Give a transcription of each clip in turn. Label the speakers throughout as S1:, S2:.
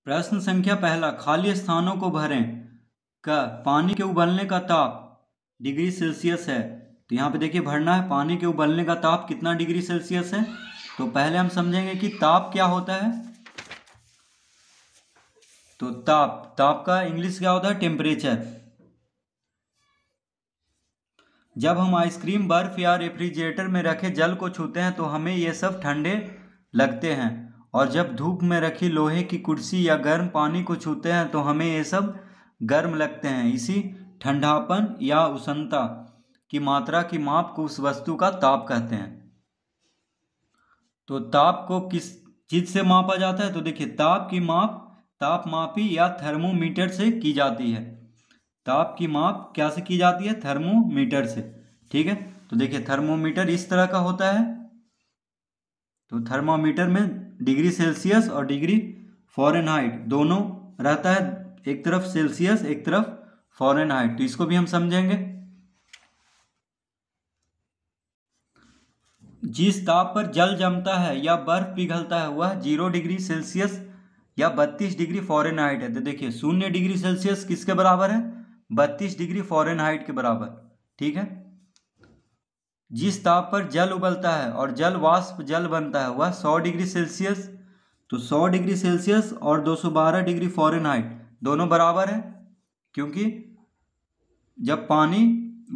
S1: प्रश्न संख्या पहला, खाली स्थानों को भरें। पानी के उबलने का ताप डिग्री सेल्सियस है। तो यहाँ पे देखिए भरना है, पानी के उबलने का ताप कितना डिग्री सेल्सियस है। तो पहले हम समझेंगे कि ताप क्या होता है। तो ताप का इंग्लिश क्या होता है, टेम्परेचर। जब हम आइसक्रीम, बर्फ या रेफ्रिजरेटर में रखे जल को छूते हैं तो हमें ये सब ठंडे लगते हैं, और जब धूप में रखी लोहे की कुर्सी या गर्म पानी को छूते हैं तो हमें ये सब गर्म लगते हैं। इसी ठंडापन या उष्णता की मात्रा की माप को उस वस्तु का ताप कहते हैं। तो ताप को किस चीज से मापा जाता है। तो देखिए ताप की माप तापमापी या थर्मोमीटर से की जाती है। ताप की माप क्या से की जाती है, थर्मोमीटर से। ठीक है, तो देखिए थर्मोमीटर इस तरह का होता है। तो थर्मोमीटर में डिग्री सेल्सियस और डिग्री फ़ारेनहाइट दोनों रहता है, एक तरफ सेल्सियस एक तरफ फ़ारेनहाइट। तो इसको भी हम समझेंगे। जिस ताप पर जल जमता है या बर्फ पिघलता है वह 0 डिग्री सेल्सियस या 32 डिग्री फ़ारेनहाइट है। तो देखिए 0 डिग्री सेल्सियस किसके बराबर है, 32 डिग्री फ़ारेनहाइट के बराबर। ठीक है, जिस ताप पर जल उबलता है और जल वाष्प जल बनता है वह 100 डिग्री सेल्सियस। तो 100 डिग्री सेल्सियस और 212 डिग्री फ़ारेनहाइट दोनों बराबर है, क्योंकि जब पानी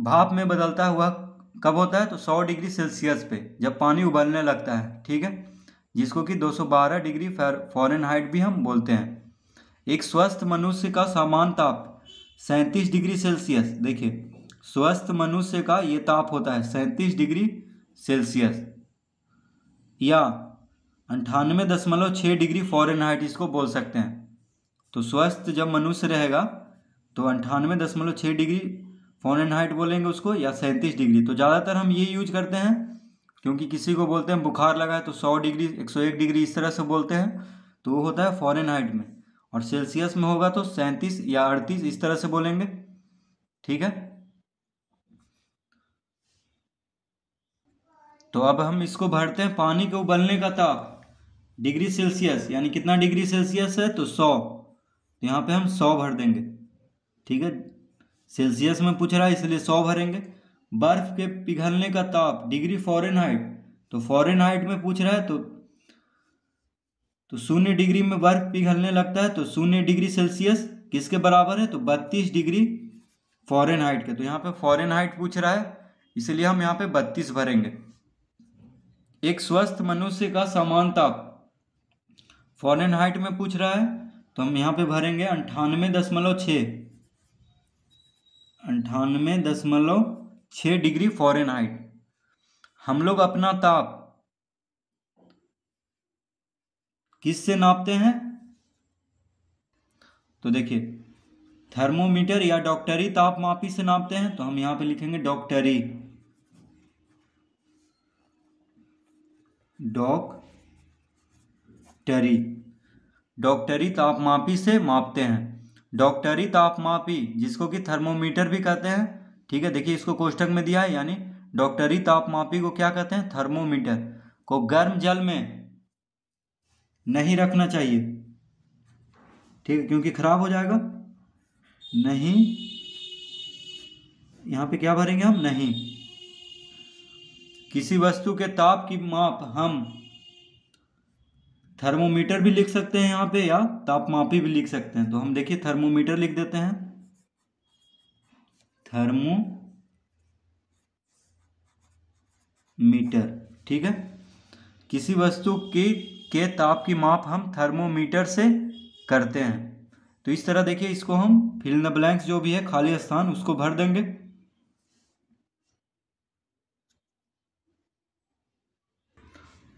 S1: भाप में बदलता है वह कब होता है, तो 100 डिग्री सेल्सियस पे जब पानी उबलने लगता है। ठीक है, जिसको कि 212 डिग्री फ़ारेनहाइट भी हम बोलते हैं। एक स्वस्थ मनुष्य का सामान्य ताप 37 डिग्री सेल्सियस। देखिए स्वस्थ मनुष्य का ये ताप होता है 37 डिग्री सेल्सियस या 98.6 डिग्री फ़ारेनहाइट इसको बोल सकते हैं। तो स्वस्थ जब मनुष्य रहेगा तो 98.6 डिग्री फ़ारेनहाइट बोलेंगे उसको, या 37 डिग्री। तो ज़्यादातर हम ये यूज करते हैं, क्योंकि किसी को बोलते हैं बुखार लगा है तो 100 डिग्री 101 डिग्री इस तरह से बोलते हैं, तो वो होता है फ़ारेनहाइट में। और सेल्सियस में होगा तो 37 या 38 इस तरह से बोलेंगे। ठीक है, तो अब हम इसको भरते हैं। पानी के उबलने का ताप डिग्री सेल्सियस, यानी कितना डिग्री सेल्सियस है, तो 100। तो यहाँ पे हम 100 भर देंगे। ठीक है, सेल्सियस में पूछ रहा है इसलिए 100 भरेंगे। बर्फ के पिघलने का ताप डिग्री फ़ारेनहाइट, तो फ़ारेनहाइट में पूछ रहा है, तो 0 डिग्री में बर्फ पिघलने लगता है, तो 0 डिग्री सेल्सियस किसके बराबर है, तो 32 डिग्री फ़ारेनहाइट के। तो यहाँ पे फ़ारेनहाइट पूछ रहा है इसलिए हम यहाँ पे 32 भरेंगे। एक स्वस्थ मनुष्य का सामान्य ताप फ़ारेनहाइट में पूछ रहा है, तो हम यहाँ पे भरेंगे 98.6 डिग्री फ़ारेनहाइट। हम लोग अपना ताप किससे नापते हैं। तो देखिए थर्मोमीटर या डॉक्टरी तापमापी से नापते हैं। तो हम यहाँ पे लिखेंगे डॉक्टरी तापमापी से मापते हैं। डॉक्टरी तापमापी जिसको कि थर्मोमीटर भी कहते हैं। ठीक है, देखिए इसको कोष्टक में दिया है, यानी डॉक्टरी तापमापी को क्या कहते हैं, थर्मोमीटर को गर्म जल में नहीं रखना चाहिए। ठीक है, क्योंकि खराब हो जाएगा। नहीं, यहाँ पे क्या भरेंगे हम, नहीं। किसी वस्तु के ताप की माप हम थर्मोमीटर भी लिख सकते हैं यहाँ पे, या तापमापी भी लिख सकते हैं। तो हम देखिए थर्मोमीटर लिख देते हैं, थर्मोमीटर। ठीक है, किसी वस्तु के ताप की माप हम थर्मोमीटर से करते हैं। तो इस तरह देखिए इसको हम फिल इन द ब्लैंक्स जो भी है खाली स्थान उसको भर देंगे।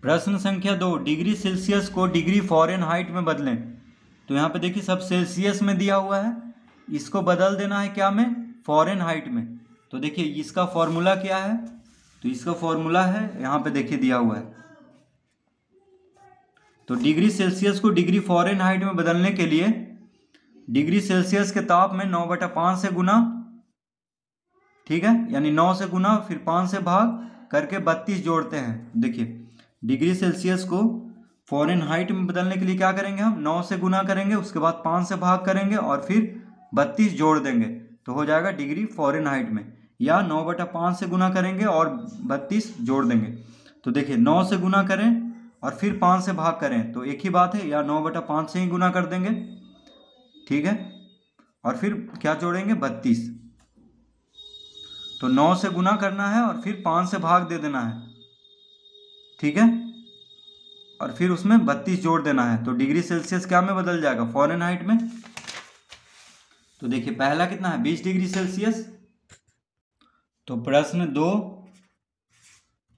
S1: प्रश्न संख्या 2, डिग्री सेल्सियस को डिग्री फ़ारेनहाइट में बदलें। तो यहाँ पे देखिए सब सेल्सियस में दिया हुआ है, इसको बदल देना है क्या में, फ़ारेनहाइट में। तो देखिए इसका फॉर्मूला क्या है, तो इसका फॉर्मूला है यहाँ पे देखिए दिया हुआ है। तो डिग्री सेल्सियस को डिग्री फ़ारेनहाइट में बदलने के लिए डिग्री सेल्सियस के ताप में 9/5 से गुना, ठीक है, यानी 9 से गुना फिर 5 से भाग करके 32 जोड़ते हैं। देखिए डिग्री सेल्सियस को फ़ारेनहाइट में बदलने के लिए क्या करेंगे, हम 9 से गुना करेंगे, उसके बाद 5 से भाग करेंगे और फिर 32 जोड़ देंगे तो हो जाएगा डिग्री फ़ारेनहाइट में। या 9/5 से गुना करेंगे और 32 जोड़ देंगे। तो देखिए 9 से गुना करें और फिर 5 से भाग करें तो एक ही बात है, या 9/5 से ही गुना कर देंगे, ठीक है, और फिर क्या जोड़ेंगे 32। तो 9 से गुना करना है और फिर 5 से भाग दे देना है, ठीक है, और फिर उसमें 32 जोड़ देना है। तो डिग्री सेल्सियस क्या में बदल जाएगा, फ़ारेनहाइट में। तो देखिए पहला कितना है 20 डिग्री सेल्सियस। तो प्रश्न 2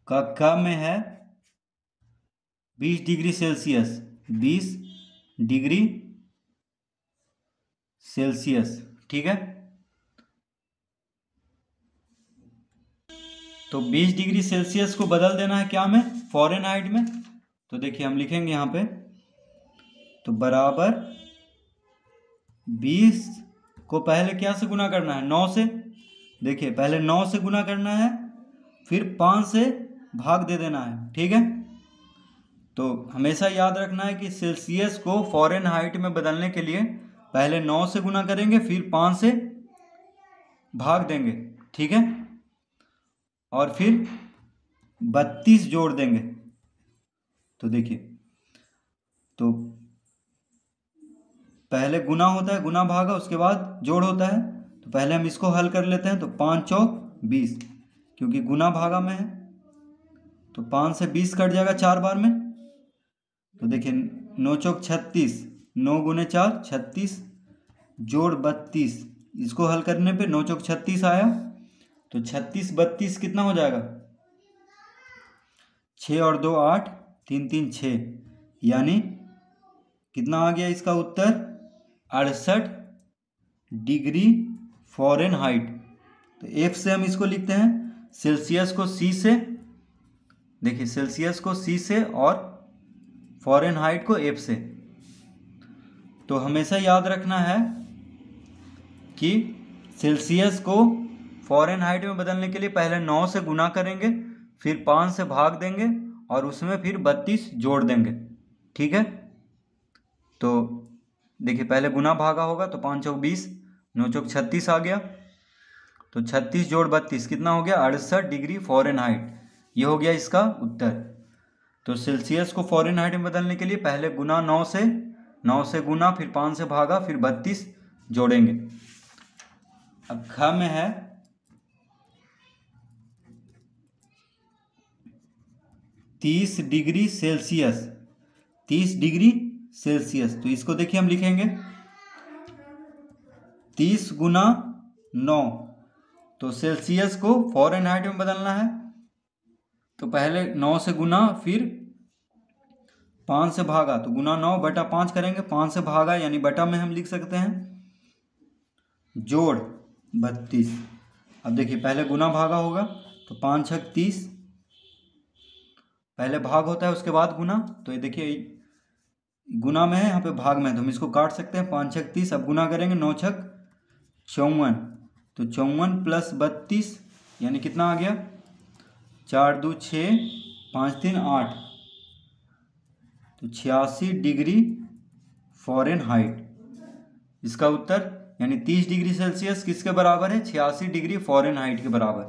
S1: का क में है 20 डिग्री सेल्सियस, 20 डिग्री सेल्सियस, ठीक है। तो 20 डिग्री सेल्सियस को बदल देना है क्या में, फ़ारेनहाइट में। तो देखिए हम लिखेंगे यहाँ पे, तो बराबर 20 को पहले क्या से गुना करना है, 9 से। देखिए पहले 9 से गुना करना है, फिर 5 से भाग दे देना है, ठीक है। तो हमेशा याद रखना है कि सेल्सियस को फ़ारेनहाइट में बदलने के लिए पहले 9 से गुना करेंगे, फिर 5 से भाग देंगे, ठीक है, और फिर 32 जोड़ देंगे। तो देखिए, तो पहले गुना होता है, गुना भागा, उसके बाद जोड़ होता है। तो पहले हम इसको हल कर लेते हैं। तो 5 चौक 20, क्योंकि गुना भागा में है तो 5 से 20 कट जाएगा 4 बार में। तो देखिए 9 चौक 36, 9 गुने 4 36, जोड़ 32, इसको हल करने पे 9 चौक 36 आया। तो 36 32 कितना हो जाएगा, 6 और 2 8, 3 3 6, यानी कितना आ गया इसका उत्तर, 68 डिग्री फ़ारेनहाइट। तो F से हम इसको लिखते हैं, सेल्सियस को C से, देखिए सेल्सियस को C से और फ़ारेनहाइट को F से। तो हमेशा याद रखना है कि सेल्सियस को फ़ारेनहाइट में बदलने के लिए पहले 9 से गुना करेंगे, फिर 5 से भाग देंगे और उसमें फिर 32 जोड़ देंगे, ठीक है। तो देखिए पहले गुना भागा होगा, तो 5 चौक 20, 9 चौक 36 आ गया। तो 36 जोड़ 32 कितना हो गया, 68 डिग्री फ़ारेनहाइट। ये हो गया इसका उत्तर। तो सेल्सियस को फ़ारेनहाइट में बदलने के लिए पहले गुना 9 से गुना, फिर 5 से भागा, फिर 32 जोड़ेंगे। अब ख में है 30 डिग्री सेल्सियस, 30 डिग्री सेल्सियस। तो इसको देखिए हम लिखेंगे 30 गुना 9। तो सेल्सियस को फ़ारेनहाइट में बदलना है, तो पहले 9 से गुना, फिर 5 से भागा, तो गुना 9/5 करेंगे, 5 से भागा यानी बटा में हम लिख सकते हैं, जोड़ 32। अब देखिए पहले गुना भागा होगा, तो 5 छक 30, पहले भाग होता है उसके बाद गुना। तो ये देखिए गुना में है, यहाँ पे भाग में है, तो हम इसको काट सकते हैं, 5 छक 30। अब गुना करेंगे, 9 छक 54, तो 54 प्लस 32 यानी कितना आ गया, 4 2 6, 5 3 8, तो 86 डिग्री फ़ारेनहाइट इसका उत्तर। यानी 30 डिग्री सेल्सियस किसके बराबर है, 86 डिग्री फ़ारेनहाइट के बराबर,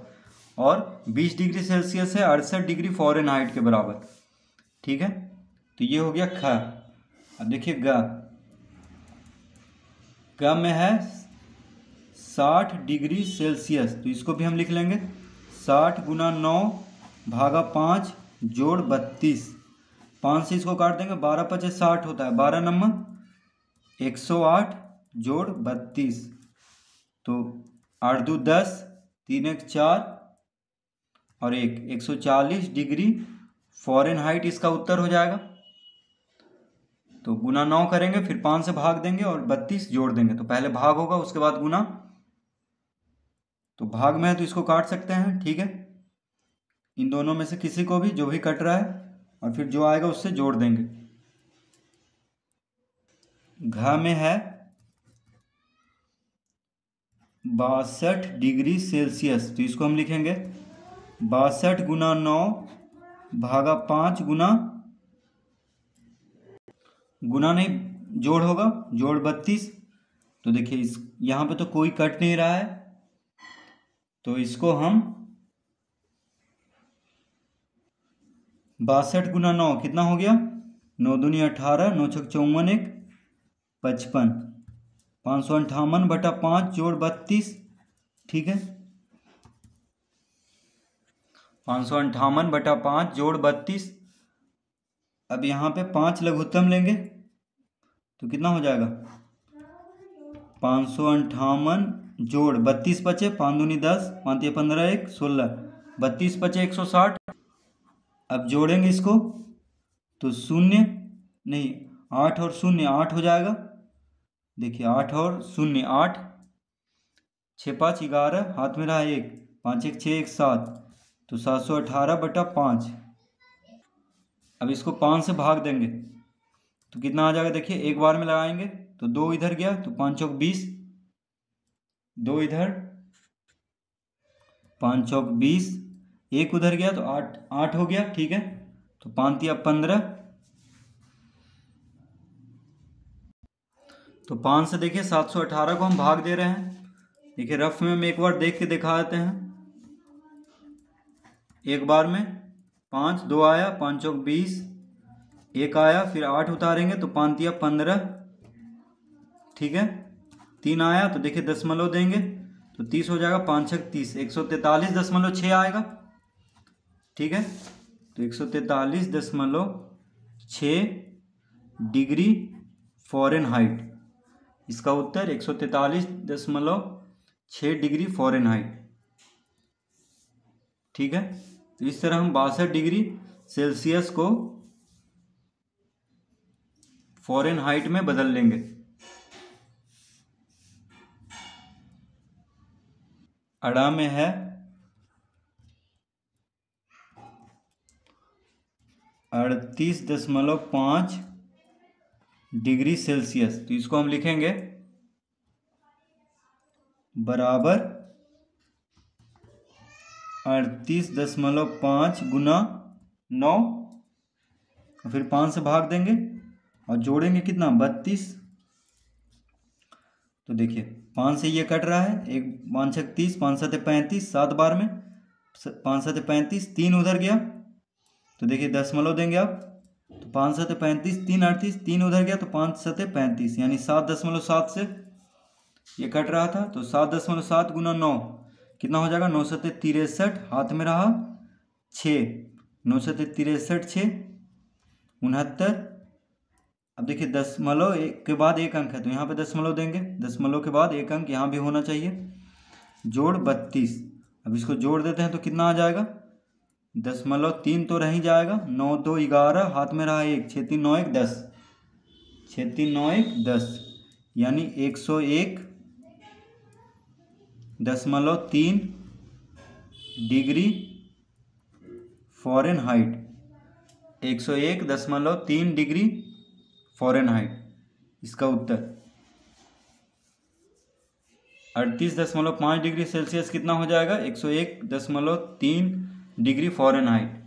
S1: और 20 डिग्री सेल्सियस है 68 डिग्री फ़ारेनहाइट के बराबर, ठीक है। तो ये हो गया ख। अब देखिए ग में है 60 डिग्री सेल्सियस। तो इसको भी हम लिख लेंगे, 60 गुना 9 भागा 5 जोड़ 32, 5 से इसको काट देंगे, 12 5 60 होता है, 12 नंबर 108 जोड़ 32, तो 8 2 10, 3 1 4 और 140 डिग्री फ़ारेनहाइट इसका उत्तर हो जाएगा। तो गुना 9 करेंगे, फिर 5 से भाग देंगे और 32 जोड़ देंगे। तो पहले भाग होगा, उसके बाद गुना। तो भाग में है तो इसको काट सकते हैं, ठीक है, इन दोनों में से किसी को भी, जो भी कट रहा है, और फिर जो आएगा उससे जोड़ देंगे। घ में है 62 डिग्री सेल्सियस। तो इसको हम लिखेंगे 62 गुना 9 भागा 5 गुना गुना नहीं, जोड़ होगा, जोड़ 32। तो देखिए इस यहाँ पे तो कोई कट नहीं रहा है, तो इसको हम 62 गुना 9 कितना हो गया, 9 दूनी 18, 9 छक 54, 1 55, 558/5 जोड़ 32। ठीक है, 558/5 जोड़ 32। अब यहाँ पे 5 लघुत्तम लेंगे तो कितना हो जाएगा, 558 जोड़ 32 बचे, 5 दूनी 10, 5 या 15, 1 16, 32 बचे 160। अब जोड़ेंगे इसको तो शून्य नहीं, 8 और शून्य 8 हो जाएगा। देखिए 8 और शून्य 8, 6 5 11, हाथ में रहा 1, 5 1 6 1 7, तो 718/5। अब इसको 5 से भाग देंगे तो कितना आ जाएगा, देखिए एक बार में लगाएंगे तो 2 इधर गया तो 5 चौक 20, 2 इधर 5 चौक 20, 1 उधर गया तो 8 8 हो गया। ठीक है, तो 5 या 15, तो 5 से देखिए 718 को हम भाग दे रहे हैं। देखिए रफ में हम एक बार देख के दिखा देते हैं। एक बार में 5 2 आया, 5 चौक 20, 1 आया, फिर 8 उतारेंगे तो 5 या 15। ठीक है, 3 आया तो देखिए दशमलव देंगे तो 30 हो जाएगा, 5 छक 30, 143.6 आएगा। ठीक है, तो 143.6 डिग्री फ़ारेनहाइट, इसका उत्तर 143.6 डिग्री फ़ारेनहाइट। ठीक है, तो इस तरह हम 62 डिग्री सेल्सियस को फ़ारेनहाइट में बदल लेंगे। अड़ा में है 38.5 डिग्री सेल्सियस, तो इसको हम लिखेंगे बराबर 38.5 गुना 9, फिर 5 से भाग देंगे और जोड़ेंगे कितना, 32। तो देखिए 5 से ये कट रहा है, 1 5 छक 30, 5 7 35, 7 बार में 5 7 35, 3 उधर गया तो देखिए दशमलव देंगे आप, तो 5 7 35, 3 38, 3 उधर गया तो 5 7 35, यानी 7.7 से ये कट रहा था, तो 7.7 गुना 9 कितना हो जाएगा, 9 7 63, हाथ में रहा 6, 9 7 63 6 69। अब देखिए दशमलव के बाद एक अंक है तो यहाँ पे दशमलव देंगे, दशमलव के बाद एक अंक यहाँ भी होना चाहिए, जोड़ 32। अब इसको जोड़ देते हैं तो कितना आ जाएगा, 0.3 तो रह ही जाएगा, 9 2 11, हाथ में रहा 1, 6 3 9 1 10, 6 3 9 1 10, यानी 101.3 डिग्री फ़ारेनहाइट, 101.3 डिग्री फ़ारेनहाइट, इसका उत्तर 38.5 डिग्री सेल्सियस कितना हो जाएगा, 101.3 डिग्री फ़ारेनहाइट।